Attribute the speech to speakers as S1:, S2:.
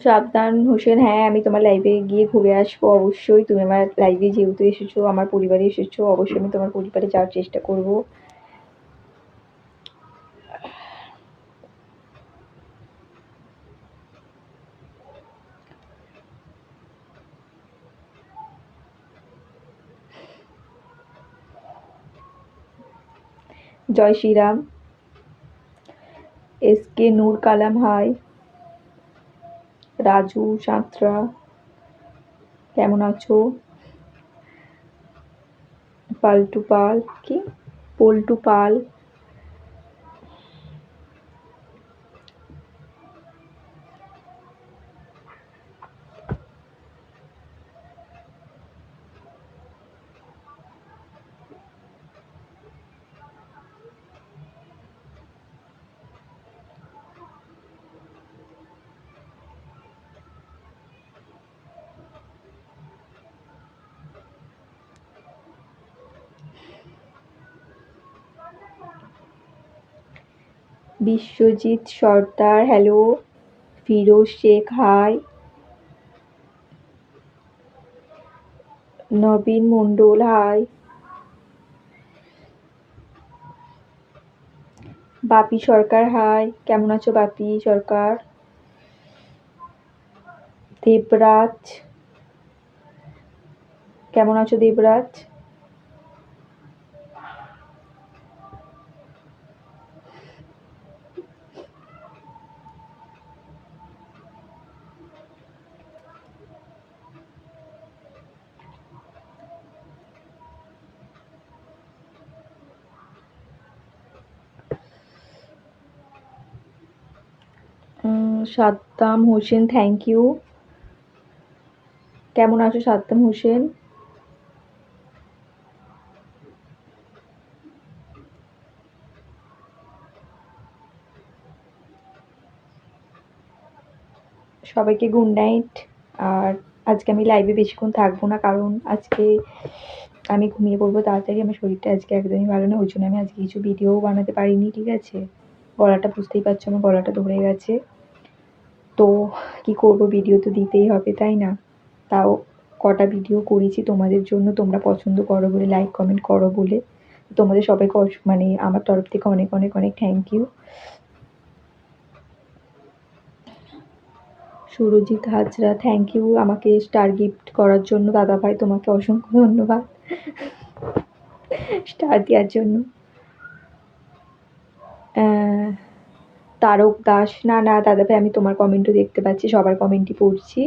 S1: সাবধান হোসেন, হ্যাঁ আমি তোমার লাইভে গিয়ে ঘুরে আসবো অবশ্যই। তুমি আমার লাইভে যেহেতু এসেছো, আমার পরিবারে এসেছো, অবশ্যই আমি তোমার পরিবারে যাওয়ার চেষ্টা করব। Jai Shriram. S K Nur Kalam, hi. Raju Santra, কেমন আছো? পাল্টু পাল, কি Paltu Pal. Biswajit Sardar, hello. Firoz Sheikh, hi. Nabin Mondal, hi. Bapi Sarkar, hi. কেমন আছো বাপি সরকার? দেবরাজ, কেমন আছো দেবরাজ? Saddam Hossain, thank you. কেমন আছো সাদ্দাম হোসেন? সবাইকে গুড নাইট। আর আজকে আমি লাইভে বেশিক্ষণ থাকবো না, কারণ আজকে আমি ঘুমিয়ে পড়বো তাড়াতাড়ি। আমার শরীরটা আজকে একদমই ভালো না, ওই জন্য আমি আজকে কিছু ভিডিও বানাতে পারিনি, ঠিক আছে? গলাটা বুঝতেই পারছো, আমার গলাটা ধরে গেছে। তো কি করব, ভিডিও তো দিতেই হবে তাই না? তাও কটা ভিডিও করেছি তোমাদের জন্য, তোমরা পছন্দ করো বলে, লাইক কমেন্ট করো বলে। তোমাদের সবাইকে মানে আমার তরফ থেকে অনেক অনেক অনেক thank you. Surajit Hazra, thank you আমাকে স্টার গিফট করার জন্য। দাদা ভাই তোমাকে অসংখ্য ধন্যবাদ স্টার দেওয়ার জন্য। তারক দাস, না না দাদা ভাই, আমি তোমার কমেন্টও দেখতে পাচ্ছি, সবার কমেন্টই পড়ছি।